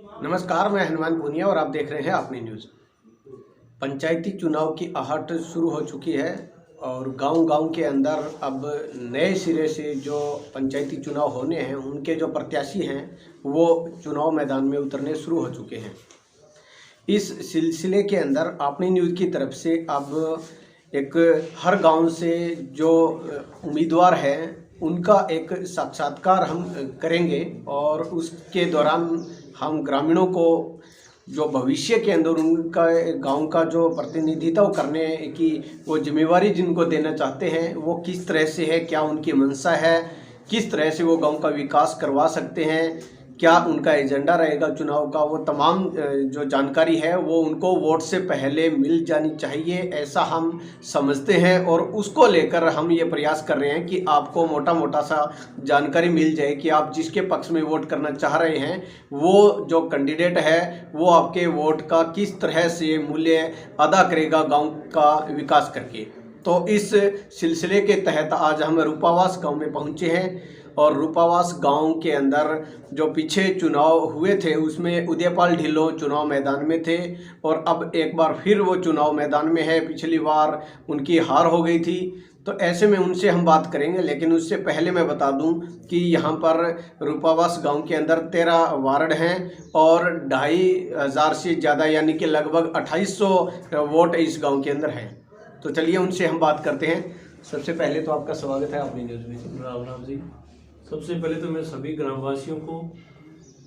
नमस्कार, मैं हनुमान पुनिया और आप देख रहे हैं अपनी न्यूज़। पंचायती चुनाव की आहट शुरू हो चुकी है और गांव-गांव के अंदर अब नए सिरे से जो पंचायती चुनाव होने हैं, उनके जो प्रत्याशी हैं, वो चुनाव मैदान में उतरने शुरू हो चुके हैं। इस सिलसिले के अंदर अपनी न्यूज़ की तरफ से अब एक हर गांव से जो उम्मीदवार हैं, उनका एक साक्षात्कार हम करेंगे और उसके दौरान हम ग्रामीणों को जो भविष्य के अंदर उनका गांव का जो प्रतिनिधित्व करने की वो जिम्मेवारी जिनको देना चाहते हैं, वो किस तरह से है, क्या उनकी मंशा है, किस तरह से वो गांव का विकास करवा सकते हैं, क्या उनका एजेंडा रहेगा चुनाव का, वो तमाम जो जानकारी है वो उनको वोट से पहले मिल जानी चाहिए, ऐसा हम समझते हैं। और उसको लेकर हम ये प्रयास कर रहे हैं कि आपको मोटा मोटा सा जानकारी मिल जाए कि आप जिसके पक्ष में वोट करना चाह रहे हैं, वो जो कैंडिडेट है वो आपके वोट का किस तरह से मूल्य अदा करेगा गाँव का विकास करके। तो इस सिलसिले के तहत आज हम रूपावास गाँव में पहुँचे हैं और रूपावास गांव के अंदर जो पीछे चुनाव हुए थे उसमें उदयपाल ढिल्लों चुनाव मैदान में थे और अब एक बार फिर वो चुनाव मैदान में है। पिछली बार उनकी हार हो गई थी, तो ऐसे में उनसे हम बात करेंगे। लेकिन उससे पहले मैं बता दूं कि यहाँ पर रूपावास गांव के अंदर 13 वार्ड हैं और 2500 से ज़्यादा यानी कि लगभग 2800 वोट इस गाँव के अंदर हैं। तो चलिए उनसे हम बात करते हैं। सबसे पहले तो आपका स्वागत है अपनी न्यूज़ में। राम राम जी। सबसे पहले तो मैं सभी ग्रामवासियों को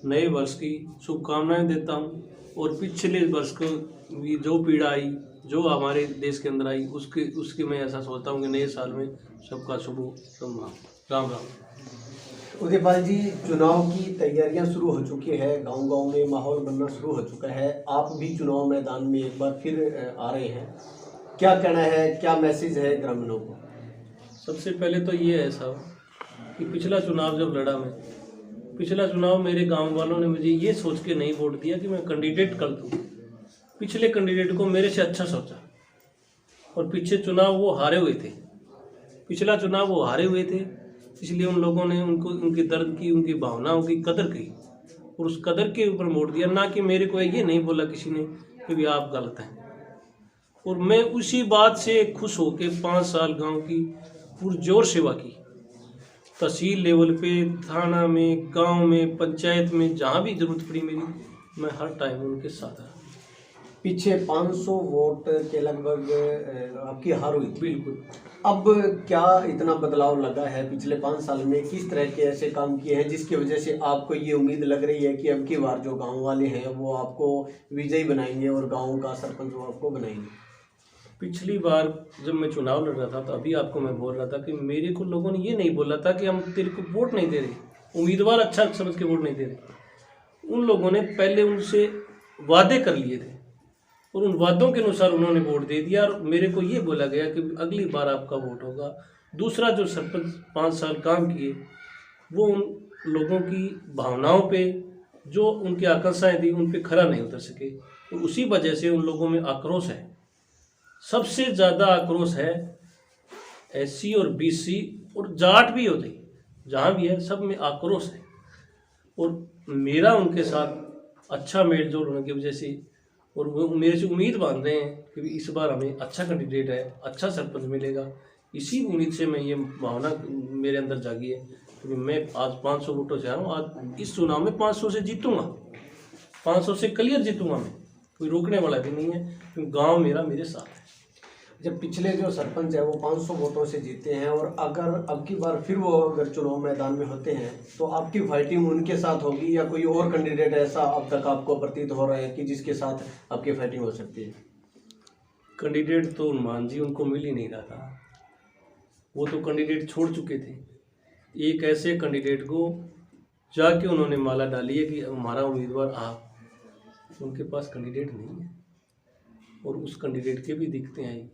नए वर्ष की शुभकामनाएं देता हूं और पिछले वर्ष को भी जो पीड़ा आई, जो हमारे देश के अंदर आई, उसकी मैं ऐसा सोचता हूं कि नए साल में सबका शुभ संभाव। राम राम। उदयपाल जी, चुनाव की तैयारियां शुरू हो चुकी है, गांव-गांव में माहौल बनना शुरू हो चुका है। आप भी चुनाव मैदान में एक बार फिर आ रहे हैं, क्या कहना है, क्या मैसेज है ग्रामीणों को? सबसे पहले तो ये है साहब कि पिछला चुनाव जब लड़ा मैं, पिछला चुनाव मेरे गांव वालों ने मुझे ये सोच के नहीं वोट दिया कि मैं कैंडिडेट कर दूँ। पिछले कैंडिडेट को मेरे से अच्छा सोचा और पीछे चुनाव वो हारे हुए थे, पिछला चुनाव वो हारे हुए थे, इसलिए उन लोगों ने उनकी दर्द की, उनकी भावनाओं की कदर की और उस कदर के ऊपर वोट दिया। ना कि मेरे को ये नहीं बोला किसी ने कि भी आप गलत हैं। और मैं उसी बात से खुश होकर 5 साल गाँव की पुरजोर सेवा की, तहसील लेवल पे, थाना में, गांव में, पंचायत में, जहां भी जरूरत पड़ी मेरी, मैं हर टाइम उनके साथ रहा। पीछे 500 वोट के लगभग आपकी हार हुई थी। बिल्कुल। अब क्या इतना बदलाव लगा है पिछले 5 साल में? किस तरह के ऐसे काम किए हैं जिसकी वजह से आपको ये उम्मीद लग रही है कि अब की बार जो गांव वाले हैं वो आपको विजयी बनाएंगे और गांव का सरपंच वो आपको बनाएंगे? पिछली बार जब मैं चुनाव लड़ रहा था तो अभी आपको मैं बोल रहा था कि मेरे को लोगों ने ये नहीं बोला था कि हम तेरे को वोट नहीं दे रहे, उम्मीदवार अच्छा समझ के वोट नहीं दे रहे। उन लोगों ने पहले उनसे वादे कर लिए थे और उन वादों के अनुसार उन्होंने वोट दे दिया और मेरे को ये बोला गया कि अगली बार आपका वोट होगा। दूसरा, जो सरपंच 5 साल काम किए वो उन लोगों की भावनाओं पे, जो उनकी आकांक्षाएं थी, उन पे खरा नहीं उतर सके और उसी वजह से उन लोगों में आक्रोश है। सबसे ज़्यादा आक्रोश है SC और BC और जाट भी होते, जहाँ भी है सब में आक्रोश है। और मेरा उनके साथ अच्छा मेल जोल होने की वजह से और वो मेरे से उम्मीद बांध रहे हैं कि इस बार हमें अच्छा कैंडिडेट है, अच्छा सरपंच मिलेगा। इसी उम्मीद से मैं ये भावना मेरे अंदर जागी है कि मैं आज 500 वोटों से आ रहा हूँ। आज इस चुनाव में 500 से जीतूँगा, 500 से क्लियर जीतूँगा मैं, कोई रोकने वाला भी नहीं है क्योंकि गाँव मेरा मेरे साथ है। जब पिछले जो सरपंच है वो 500 वोटों से जीते हैं और अगर अब की बार फिर वो अगर चुनाव मैदान में होते हैं तो आपकी फाइटिंग उनके साथ होगी या कोई और कैंडिडेट ऐसा अब तक आपको प्रतीत हो रहा है कि जिसके साथ आपकी फाइटिंग हो सकती है? कैंडिडेट तो हनुमान जी उनको मिल ही नहीं रहा था, वो तो कैंडिडेट छोड़ चुके थे। एक ऐसे कैंडिडेट को जाके उन्होंने माला डाली है कि हमारा उम्मीदवार आप, उनके पास कैंडिडेट नहीं है और उस कैंडिडेट के भी दिखते हैं।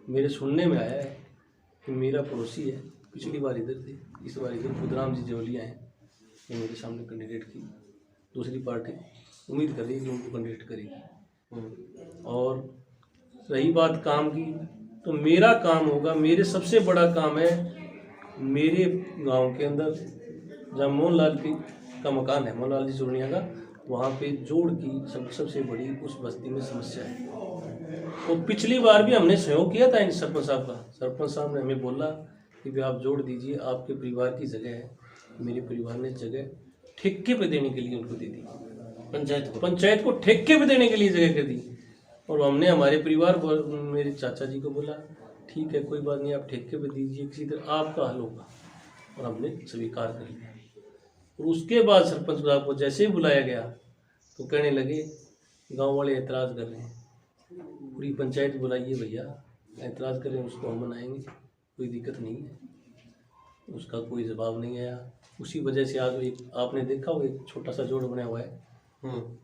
मेरे सुनने में आया है कि मेरा पड़ोसी है, पिछली बार इधर थे, इस बार इधर खुदराम जी जवलिया हैं, ये मेरे सामने कैंडिडेट की दूसरी पार्टी उम्मीद कर रही है कि उनको कैंडिडेट करेगी। और रही बात काम की, तो मेरा काम होगा, मेरे सबसे बड़ा काम है मेरे गांव के अंदर जहाँ मोहनलाल का मकान है, मोहनलाल जी चूर्णिया का, वहाँ पे जोड़ की सबसे बड़ी उस बस्ती में समस्या है। और पिछली बार भी हमने सहयोग किया था इन सरपंच साहब का। सरपंच साहब ने हमें बोला कि भाई आप जोड़ दीजिए, आपके परिवार की जगह है। मेरे परिवार ने जगह ठेके पे देने के लिए उनको दे दी, पंचायत को ठेके पे देने के लिए जगह कर दी। और हमने हमारे परिवार मेरे चाचा जी को बोला ठीक है कोई बात नहीं, आप ठेके पे दीजिए, किसी तरह आपका हल होगा। और हमने स्वीकार कर लिया। और उसके बाद सरपंच साहब को जैसे ही बुलाया गया तो कहने लगे गांव वाले एतराज़ कर रहे हैं, पूरी पंचायत बुलाइए भैया, एतराज़ करें उसको हम मनाएंगे, कोई दिक्कत नहीं है। उसका कोई जवाब नहीं आया। उसी वजह से आज एक आपने देखा होगा एक छोटा सा जोड़ बना हुआ है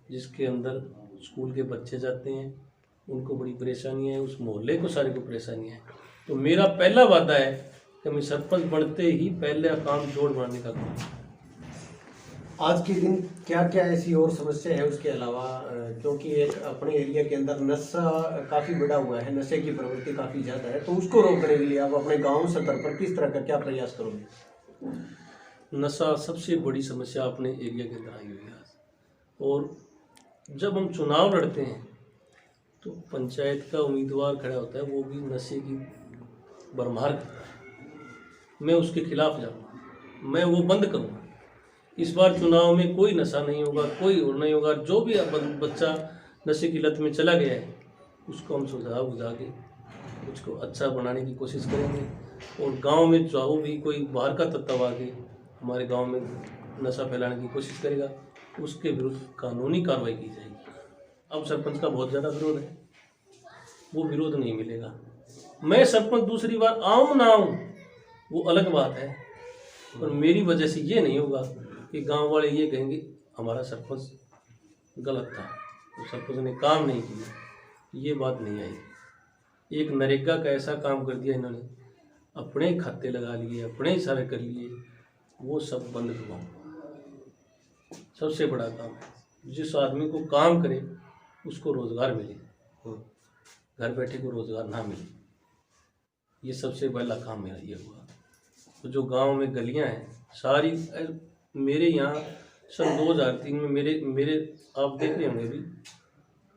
जिसके अंदर स्कूल के बच्चे जाते हैं, उनको बड़ी परेशानी है, उस मोहल्ले को सारे को परेशानी है। तो मेरा पहला वादा है कि मैं सरपंच बनते ही पहले काम जोड़ बनाने का करूँ। आज के दिन क्या क्या ऐसी और समस्या है उसके अलावा, क्योंकि एक अपने एरिया के अंदर नशा काफ़ी बढ़ा हुआ है, नशे की प्रवृत्ति काफ़ी ज़्यादा है, तो उसको रोकने के लिए आप अपने गांव स्तर पर किस तरह का क्या प्रयास करोगे? नशा सबसे बड़ी समस्या अपने एरिया के अंदर आई हुई है आज। और जब हम चुनाव लड़ते हैं तो पंचायत का उम्मीदवार खड़ा होता है, वो भी नशे की भरमार करता है। मैं उसके खिलाफ जाऊँगा, मैं वो बंद करूँगा। इस बार चुनाव में कोई नशा नहीं होगा, कोई और नहीं होगा। जो भी बच्चा नशे की लत में चला गया है उसको हम सुझाव बुझा के उसको अच्छा बनाने की कोशिश करेंगे। और गांव में जो भी कोई बाहर का तत्व आके हमारे गांव में नशा फैलाने की कोशिश करेगा उसके विरुद्ध कानूनी कार्रवाई की जाएगी। अब सरपंच का बहुत ज़्यादा विरोध है, वो विरोध नहीं मिलेगा। मैं सरपंच दूसरी बार आऊँ ना आऊँ वो अलग बात है, पर मेरी वजह से ये नहीं होगा कि गांव वाले ये कहेंगे हमारा सरपंच गलत था, तो सरपंच ने काम नहीं किया, ये बात नहीं आई। एक नरेगा का ऐसा काम कर दिया इन्होंने, अपने खाते लगा लिए, अपने इशारे कर लिए, वो सब बंद करवाऊँ। सबसे बड़ा काम है जिस आदमी को काम करे उसको रोज़गार मिले, घर बैठे को रोज़गार ना मिले, ये सबसे पहला काम मेरा ये हुआ। तो जो गांव में गलियां हैं सारी, मेरे यहाँ सन 2003 में मेरे आप देख रहे होंगे अभी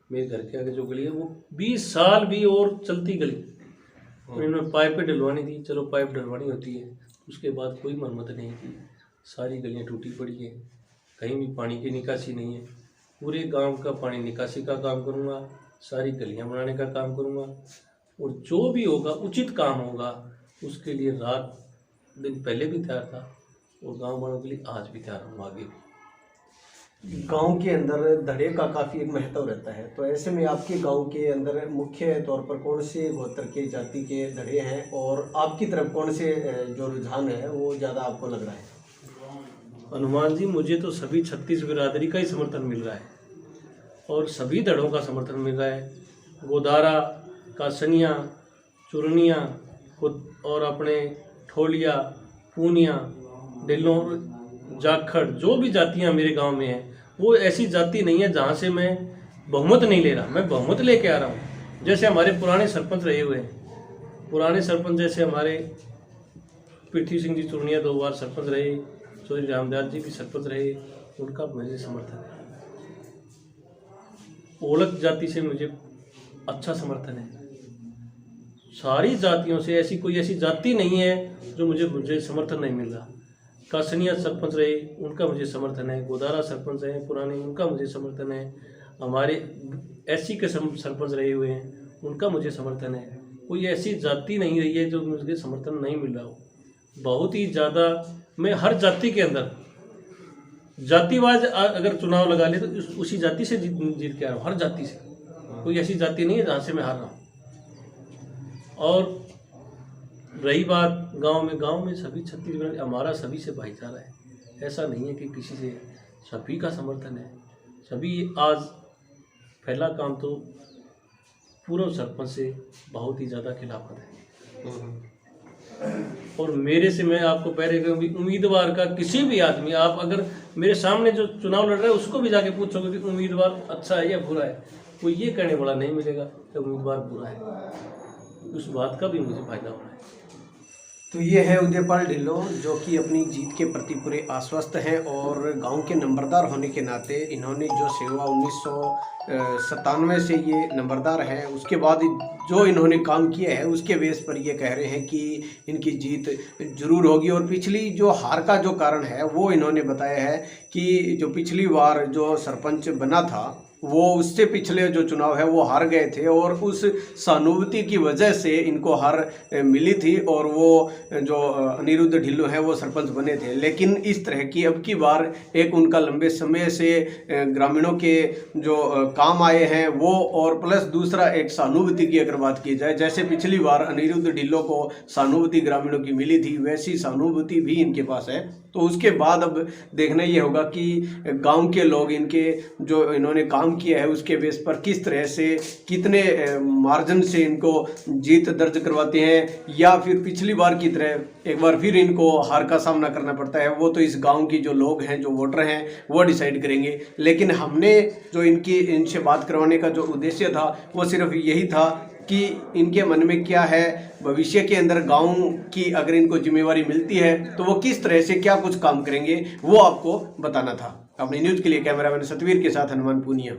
मेरे घर के आगे जो गली है वो 20 साल भी और चलती गली। इन्होंने पाइपें डलवानी थी, चलो पाइप डलवानी होती है, उसके बाद कोई मरम्मत नहीं की, सारी गलियां टूटी पड़ी हैं, कहीं भी पानी की निकासी नहीं है। पूरे गांव का पानी निकासी का काम करूंगा, सारी गलियां बनाने का काम करूंगा, और जो भी होगा उचित काम होगा उसके लिए रात दिन पहले भी तैयार था और गांव वालों के लिए आज भी तैयार हूँ आगे भी। गांव के अंदर धड़े का काफ़ी एक महत्व रहता है, तो ऐसे में आपके गांव के अंदर मुख्य तौर पर कौन से गोत्र के जाति के धड़े हैं और आपकी तरफ कौन से जो रुझान है वो ज़्यादा आपको लग रहा है? हनुमान जी, मुझे तो सभी 36 बिरादरी का ही समर्थन मिल रहा है और सभी धड़ों का समर्थन मिल रहा है। गोदारा, कासनिया, चुरनिया और अपने ठोलिया, पूनिया, डिल्लोर, जाखड़, जो भी जातियां मेरे गांव में हैं वो ऐसी जाति नहीं है जहां से मैं बहुमत नहीं ले रहा, मैं बहुमत लेके आ रहा हूं। जैसे हमारे पुराने सरपंच रहे हुए हैं, पुराने सरपंच जैसे हमारे पृथ्वी सिंह जी चुरनिया 2 बार सरपंच रहे, चौधरी रामदास जी भी सरपंच रहे, उनका मुझे समर्थन है। ओलक जाति से मुझे अच्छा समर्थन है। सारी जातियों से ऐसी कोई ऐसी जाति नहीं है जो मुझे समर्थन नहीं मिल रहा। कासनिया सरपंच रहे, उनका मुझे समर्थन है। गोदारा सरपंच रहे पुराने, उनका मुझे समर्थन है। हमारे एससी के सरपंच रहे हुए हैं, उनका मुझे समर्थन है। कोई ऐसी जाति नहीं रही है जो मुझे समर्थन नहीं मिल रहा हो। बहुत ही ज़्यादा मैं हर जाति के अंदर जातिवाद अगर चुनाव लगा ले तो उसी जाति से जीत के आ रहा हूँ, हर जाति से। कोई ऐसी जाति नहीं है जहाँ से मैं हार रहा हूँ। और रही बात गांव में सभी छत्तीसगढ़ हमारा सभी से भाईचारा है। ऐसा नहीं है कि किसी से, सभी का समर्थन है। सभी आज पहला काम तो पूर्व सरपंच से बहुत ही ज़्यादा खिलाफत है। और मेरे से मैं आपको पहले कहूँगी, उम्मीदवार का किसी भी आदमी, आप अगर मेरे सामने जो चुनाव लड़ रहा है उसको भी जाके पूछोगे कि उम्मीदवार अच्छा है या बुरा है, कोई ये कहने वाला नहीं मिलेगा कि उम्मीदवार बुरा है। उस बात का भी मुझे फायदा हो रहा है। तो ये है उदयपाल ढिल्लों, जो कि अपनी जीत के प्रति पूरे आश्वस्त हैं और गांव के नंबरदार होने के नाते इन्होंने जो सेवा 1997 से ये नंबरदार हैं, उसके बाद जो इन्होंने काम किया है उसके बेस पर ये कह रहे हैं कि इनकी जीत जरूर होगी। और पिछली जो हार का जो कारण है वो इन्होंने बताया है कि जो पिछली बार जो सरपंच बना था वो उससे पिछले जो चुनाव है वो हार गए थे और उस सहानुभूति की वजह से इनको हार मिली थी और वो जो अनिरुद्ध ढिल्लों है वो सरपंच बने थे। लेकिन इस तरह की अब की बार एक उनका लंबे समय से ग्रामीणों के जो काम आए हैं वो, और प्लस दूसरा एक सहानुभूति की अगर बात की जाए, जैसे पिछली बार अनिरुद्ध ढिल्लों को सहानुभूति ग्रामीणों की मिली थी वैसी सहानुभूति भी इनके पास है। तो उसके बाद अब देखना ये होगा कि गांव के लोग इनके जो इन्होंने काम किया है उसके बेस पर किस तरह से कितने मार्जिन से इनको जीत दर्ज करवाते हैं, या फिर पिछली बार की तरह एक बार फिर इनको हार का सामना करना पड़ता है। वो तो इस गांव की जो लोग हैं, जो वोटर हैं, वो डिसाइड करेंगे। लेकिन हमने जो इनसे बात करवाने का जो उद्देश्य था वो सिर्फ यही था कि इनके मन में क्या है, भविष्य के अंदर गांव की अगर इनको जिम्मेवारी मिलती है तो वो किस तरह से क्या कुछ काम करेंगे वो आपको बताना था। अपनी न्यूज़ के लिए कैमरामैन सतवीर के साथ हनुमान पूनिया।